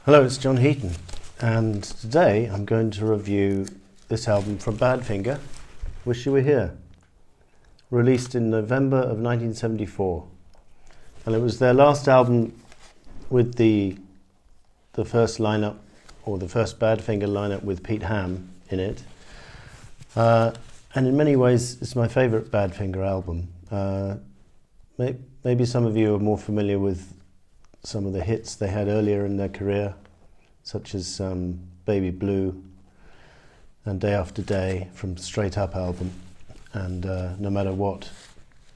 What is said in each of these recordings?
Hello, it's John Heaton, and today I'm going to review this album from Badfinger, Wish You Were Here, released in November of 1974. And it was their last album with the first lineup, or the first Badfinger lineup with Pete Ham in it. And in many ways, it's my favourite Badfinger album. Maybe some of you are more familiar with some of the hits they had earlier in their career, such as Baby Blue and Day After Day from Straight Up album, and No Matter What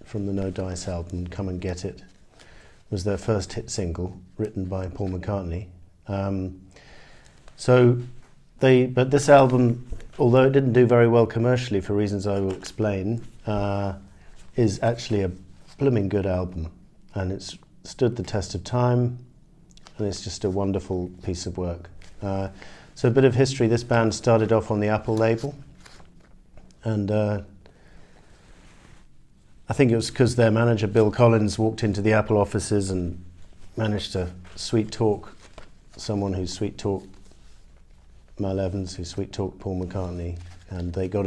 from the No Dice album, Come and Get It, was their first hit single, written by Paul McCartney. But this album, although it didn't do very well commercially for reasons I will explain, is actually a blooming good album, and it's stood the test of time, and it's just a wonderful piece of work. So a bit of history: this band started off on the Apple label, and I think it was because their manager Bill Collins walked into the Apple offices and managed to sweet talk someone who sweet talked Mal Evans, who sweet talked Paul McCartney, and they got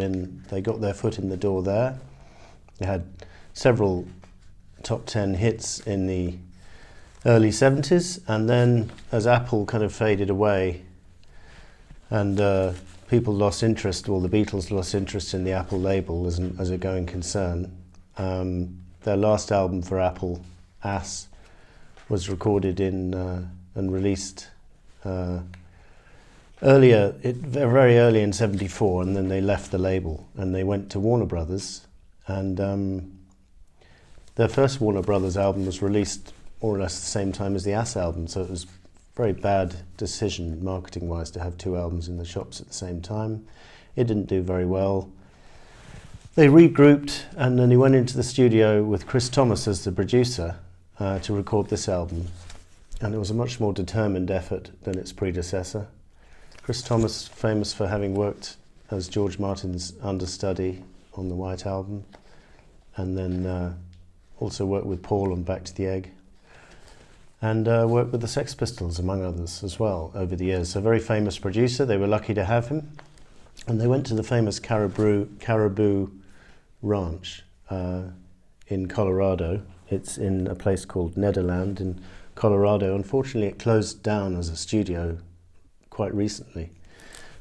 their foot in the door there. They had several top 10 hits in the early 70s, and then as Apple kind of faded away and people lost interest, well, the Beatles lost interest in the Apple label as a going concern, their last album for Apple, Ass, was recorded and released very early in 74, and then they left the label and they went to Warner Brothers, and their first Warner Brothers album was released more or less the same time as the Ass album, so it was a very bad decision marketing-wise to have two albums in the shops at the same time. It didn't do very well. They regrouped, and then he went into the studio with Chris Thomas as the producer to record this album, and it was a much more determined effort than its predecessor. Chris Thomas, famous for having worked as George Martin's understudy on the White Album, and then also worked with Paul on Back to the Egg, and worked with the Sex Pistols, among others, as well, over the years. So a very famous producer. They were lucky to have him, and they went to the famous Caribou Ranch in Colorado. It's in a place called Nederland in Colorado. Unfortunately, it closed down as a studio quite recently.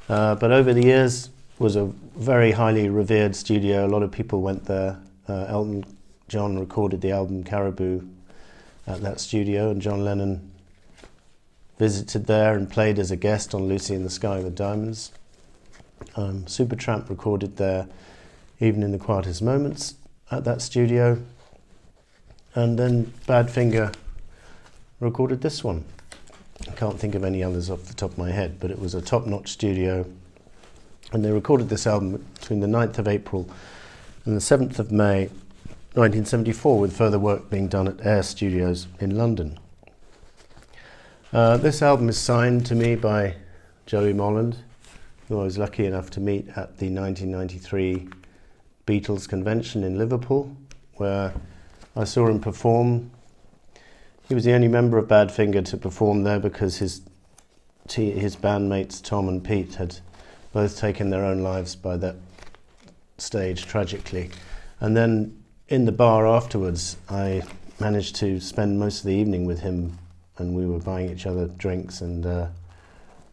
But over the years, was a very highly revered studio. A lot of people went there. Elton John recorded the album Caribou at that studio, and John Lennon visited there and played as a guest on Lucy in the Sky with Diamonds. Supertramp recorded there, Even in the Quietest Moments, at that studio. And then Badfinger recorded this one. I can't think of any others off the top of my head, but it was a top-notch studio. And they recorded this album between the 9th of April and the 7th of May 1974, with further work being done at Air Studios in London. This album is signed to me by Joey Molland, who I was lucky enough to meet at the 1993 Beatles convention in Liverpool, where I saw him perform. He was the only member of Badfinger to perform there because his bandmates Tom and Pete had both taken their own lives by that stage, tragically. And then in the bar afterwards, I managed to spend most of the evening with him, and we were buying each other drinks and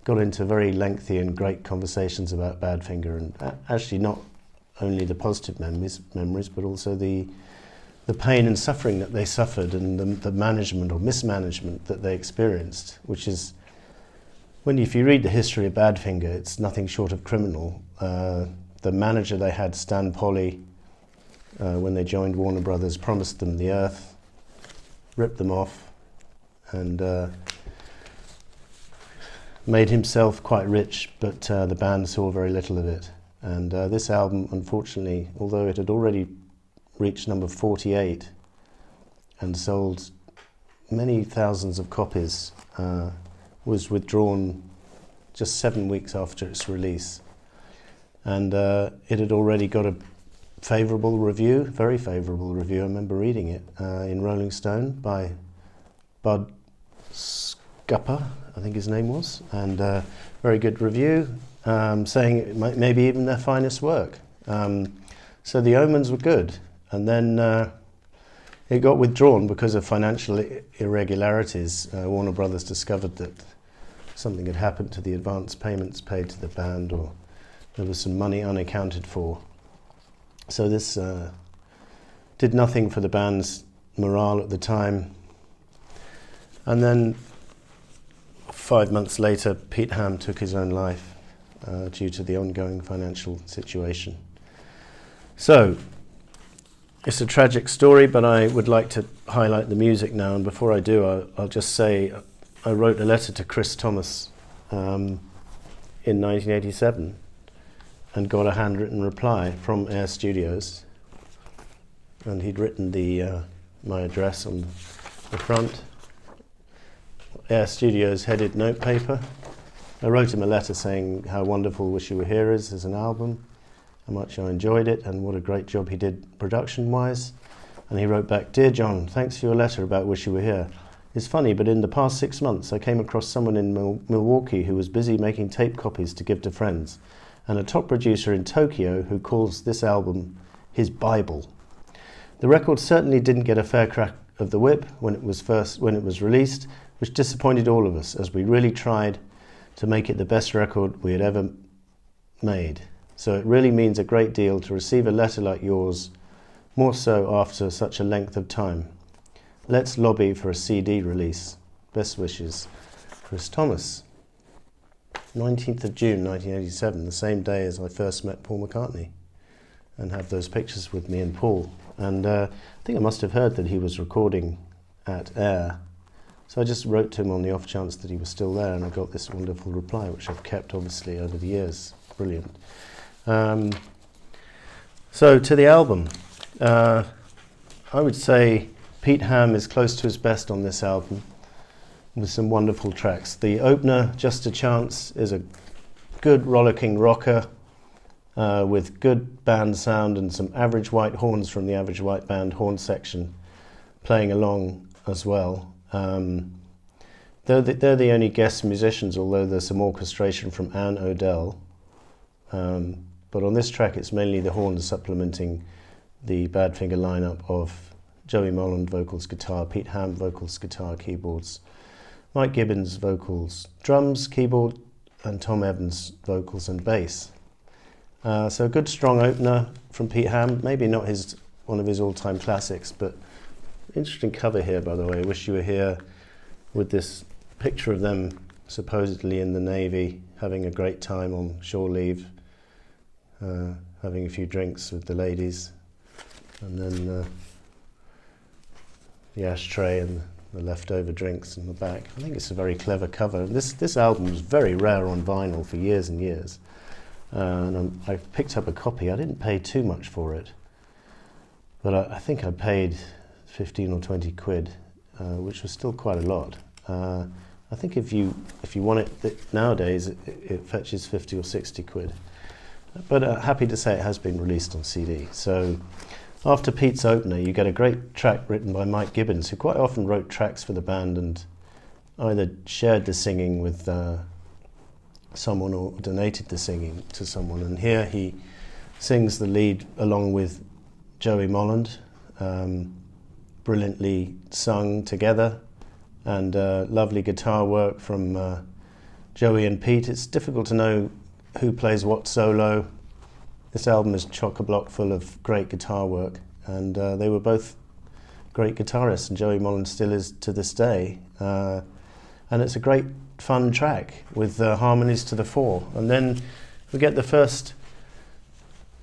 got into very lengthy and great conversations about Badfinger, and actually not only the positive memories, but also the pain and suffering that they suffered, and the management or mismanagement that they experienced, which is, if you read the history of Badfinger, it's nothing short of criminal. The manager they had, Stan Polly, when they joined Warner Brothers, promised them the earth, ripped them off, and made himself quite rich, but the band saw very little of it. And this album, unfortunately, although it had already reached number 48 and sold many thousands of copies, was withdrawn just 7 weeks after its release. And it had already got a favourable review, very favourable review. I remember reading it in Rolling Stone by Bud Scupper, I think his name was, and very good review, saying it might maybe even their finest work. So the omens were good, and then it got withdrawn because of financial irregularities. Warner Brothers discovered that something had happened to the advance payments paid to the band, or there was some money unaccounted for. So this did nothing for the band's morale at the time. And then 5 months later, Pete Ham took his own life due to the ongoing financial situation. So it's a tragic story, but I would like to highlight the music now. And before I do, I'll just say I wrote a letter to Chris Thomas in 1987 and got a handwritten reply from Air Studios. And he'd written my address on the front. Air Studios headed notepaper. I wrote him a letter saying how wonderful Wish You Were Here is as an album, how much I enjoyed it, and what a great job he did production-wise. And he wrote back, "Dear John, thanks for your letter about Wish You Were Here. It's funny, but in the past 6 months I came across someone in Milwaukee who was busy making tape copies to give to friends, and a top producer in Tokyo who calls this album his Bible. The record certainly didn't get a fair crack of the whip when it was released, which disappointed all of us, as we really tried to make it the best record we had ever made. So it really means a great deal to receive a letter like yours, more so after such a length of time. Let's lobby for a CD release. Best wishes, Chris Thomas." 19th of June 1987, the same day as I first met Paul McCartney, and have those pictures with me and Paul. And I think I must have heard that he was recording at Air. So I just wrote to him on the off chance that he was still there, and I got this wonderful reply, which I've kept obviously over the years. Brilliant. So to the album, I would say Pete Ham is close to his best on this album, with some wonderful tracks. The opener, Just a Chance, is a good rollicking rocker with good band sound and some Average White horns from the Average White Band horn section playing along as well. They're the only guest musicians, although there's some orchestration from Anne Odell. But on this track, it's mainly the horns supplementing the Badfinger lineup of Joey Molland vocals, guitar, Pete Ham vocals, guitar, keyboards, Mike Gibbons vocals, drums, keyboard, and Tom Evans vocals and bass. So a good strong opener from Pete Ham, maybe not one of his all-time classics, but interesting cover here, by the way. Wish You Were Here, with this picture of them supposedly in the Navy, having a great time on shore leave, having a few drinks with the ladies, and then the ashtray and the leftover drinks in the back. I think it's a very clever cover. This album was very rare on vinyl for years and years, and I picked up a copy. I didn't pay too much for it, but I think I paid 15 or 20 quid, which was still quite a lot. I think if you want it nowadays, it fetches 50 or 60 quid. But happy to say it has been released on CD. So after Pete's opener, you get a great track written by Mike Gibbons, who quite often wrote tracks for the band and either shared the singing with someone or donated the singing to someone. And here he sings the lead along with Joey Molland, brilliantly sung together, and lovely guitar work from Joey and Pete. It's difficult to know who plays what solo. This album is chock-a-block full of great guitar work, and they were both great guitarists, and Joey Molland still is to this day. And it's a great fun track with harmonies to the fore. And then we get the first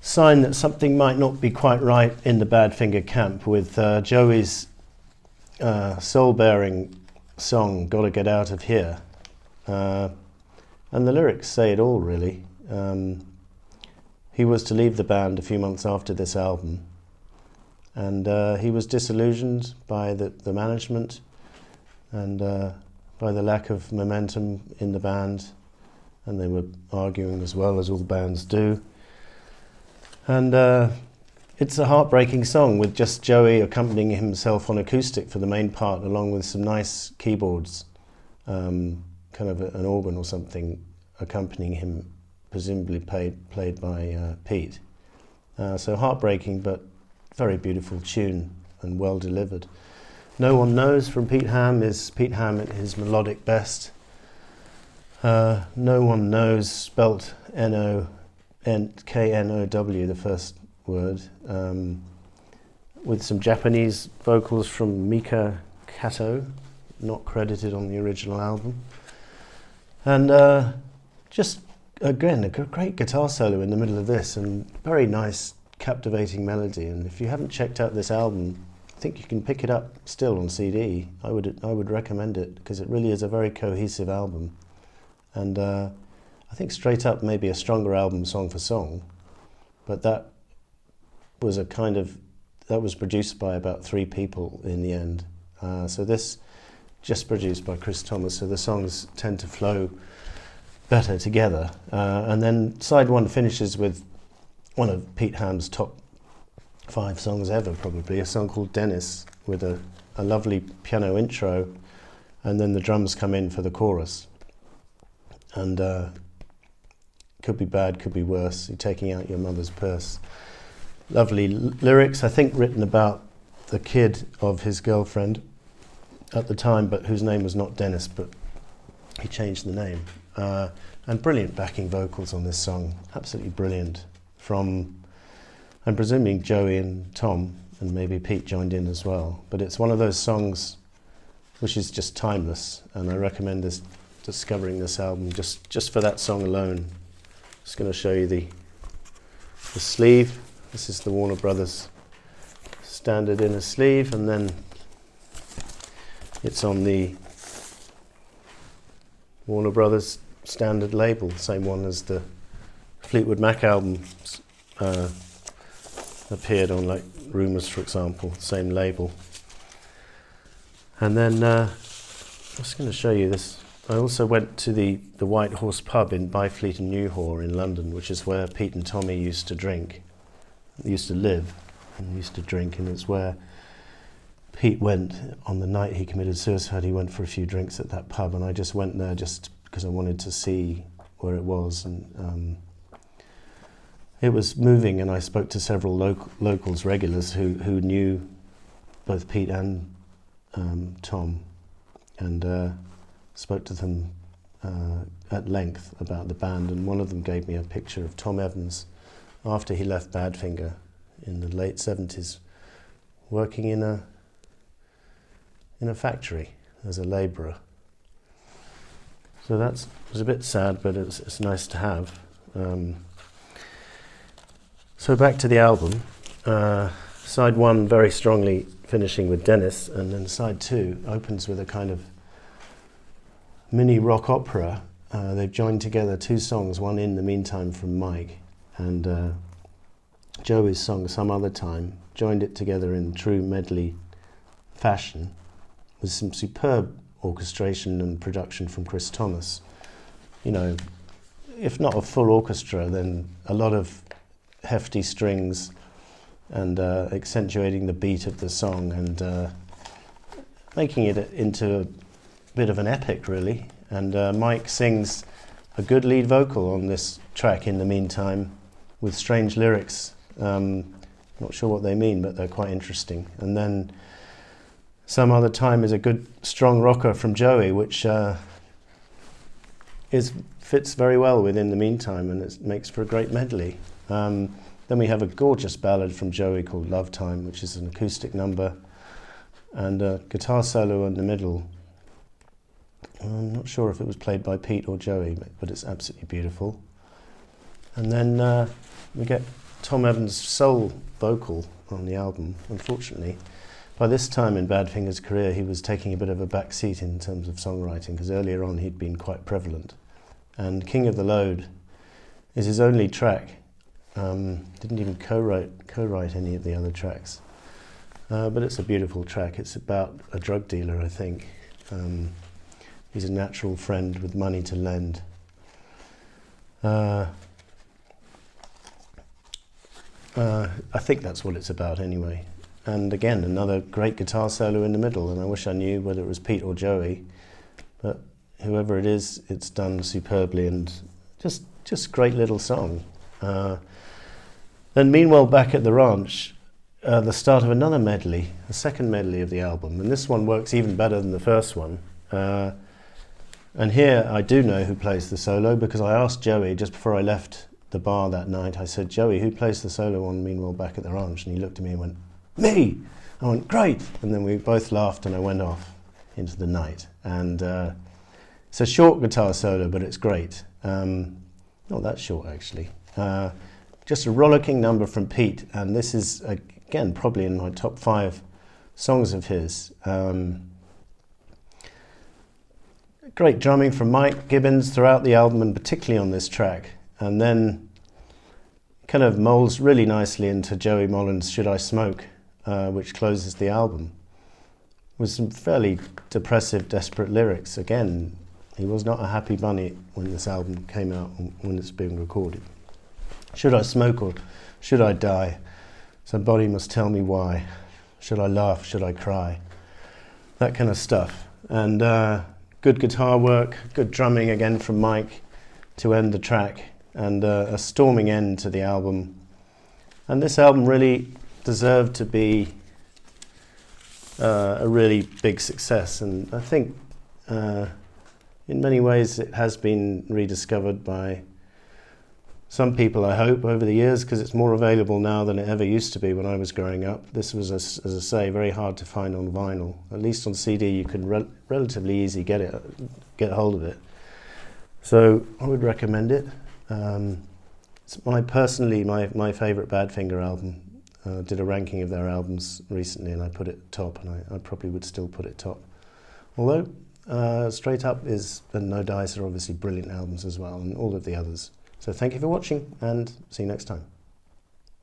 sign that something might not be quite right in the Badfinger camp with Joey's soul-bearing song, Gotta Get Out of Here. And the lyrics say it all, really. He was to leave the band a few months after this album, and he was disillusioned by the management and by the lack of momentum in the band, and they were arguing as well, as all bands do. And it's a heartbreaking song with just Joey accompanying himself on acoustic for the main part, along with some nice keyboards kind of an organ or something accompanying him, presumably played by Pete. So heartbreaking, but very beautiful tune and well delivered. No One Knows from Pete Ham is Pete Ham at his melodic best. No One Knows, spelt K-N-O-W, the first word, with some Japanese vocals from Mika Kato, not credited on the original album. And just, again, a great guitar solo in the middle of this, and very nice, captivating melody. And if you haven't checked out this album, I think you can pick it up still on CD. I would recommend it, because it really is a very cohesive album. And I think straight up maybe a stronger album song for song, but that was produced by about 3 people in the end. So this just produced by Chris Thomas, so the songs tend to flow better together. And then side 1 finishes with one of Pete Ham's top 5 songs ever, probably, a song called Dennis, with a lovely piano intro, and then the drums come in for the chorus. And could be bad, could be worse, you're taking out your mother's purse. Lovely lyrics, I think written about the kid of his girlfriend at the time, but whose name was not Dennis, but he changed the name. And brilliant backing vocals on this song, absolutely brilliant, from, I'm presuming, Joey and Tom, and maybe Pete joined in as well. But it's one of those songs which is just timeless, and I recommend discovering this album just for that song alone. Just going to show you the sleeve. This is the Warner Brothers standard inner sleeve, and then it's on the Warner Brothers standard label, same one as the Fleetwood Mac album appeared on, like Rumours, for example, same label. And then I'm just going to show you this. I also went to the White Horse pub in Byfleet and Newhaw in London, which is where Pete and Tommy used to live and used to drink, and it's where Pete went on the night he committed suicide. He went for a few drinks at that pub, and I just went there just because I wanted to see where it was, and it was moving, and I spoke to several locals, regulars, who knew both Pete and Tom, and spoke to them at length about the band, and one of them gave me a picture of Tom Evans after he left Badfinger in the late 70s, working in a factory as a labourer. So that was a bit sad, but it's nice to have. So back to the album. Side 1 very strongly finishing with Dennis, and then side 2 opens with a kind of mini rock opera. They've joined together 2 songs, one In the Meantime from Mike, and Joey's song Some Other Time, joined it together in true medley fashion, with some superb orchestration and production from Chris Thomas. You know, if not a full orchestra, then a lot of hefty strings and accentuating the beat of the song, and making it into a bit of an epic, really. And Mike sings a good lead vocal on this track, In the Meantime, with strange lyrics. Not sure what they mean, but they're quite interesting. And then Some Other Time is a good strong rocker from Joey, which fits very well with In the Meantime, and it makes for a great medley. Then we have a gorgeous ballad from Joey called Love Time, which is an acoustic number, and a guitar solo in the middle. I'm not sure if it was played by Pete or Joey, but it's absolutely beautiful. And then we get Tom Evans' sole vocal on the album. Unfortunately, by this time in Badfinger's career, he was taking a bit of a back seat in terms of songwriting, because earlier on he'd been quite prevalent. And King of the Load is his only track. Didn't even co-write any of the other tracks. But it's a beautiful track. It's about a drug dealer, I think. He's a natural friend with money to lend. I think that's what it's about anyway. And again, another great guitar solo in the middle, and I wish I knew whether it was Pete or Joey, but whoever it is, it's done superbly, and just great little song. Then meanwhile, back at the ranch, the start of another medley, the second medley of the album, and this one works even better than the first one. And here I do know who plays the solo, because I asked Joey just before I left the bar that night. I said, "Joey, who plays the solo on Meanwhile Back at the Ranch?" And he looked at me and went, "Me!" I went, "Great!" And then we both laughed and I went off into the night. And it's a short guitar solo, but it's great. Not that short, actually. Just a rollicking number from Pete, and this is, again, probably in my top 5 songs of his. Great drumming from Mike Gibbons throughout the album, and particularly on this track. And then kind of molds really nicely into Joey Molland's Should I Smoke, which closes the album, with some fairly depressive, desperate lyrics. Again, he was not a happy bunny when this album came out, when it's being recorded. Should I smoke or should I die? Somebody must tell me why. Should I laugh? Should I cry? That kind of stuff. And good guitar work, good drumming again from Mike to end the track, and a storming end to the album. And this album really deserved to be a really big success, and I think in many ways it has been rediscovered by some people, I hope, over the years, because it's more available now than it ever used to be when I was growing up. This was, as I say, very hard to find on vinyl. At least on CD you could relatively easily get hold of it. So I would recommend it. It's my favourite Badfinger album. Did a ranking of their albums recently and I put it top, and I probably would still put it top. Although Straight Up and No Dice are obviously brilliant albums as well, and all of the others. So thank you for watching, and see you next time.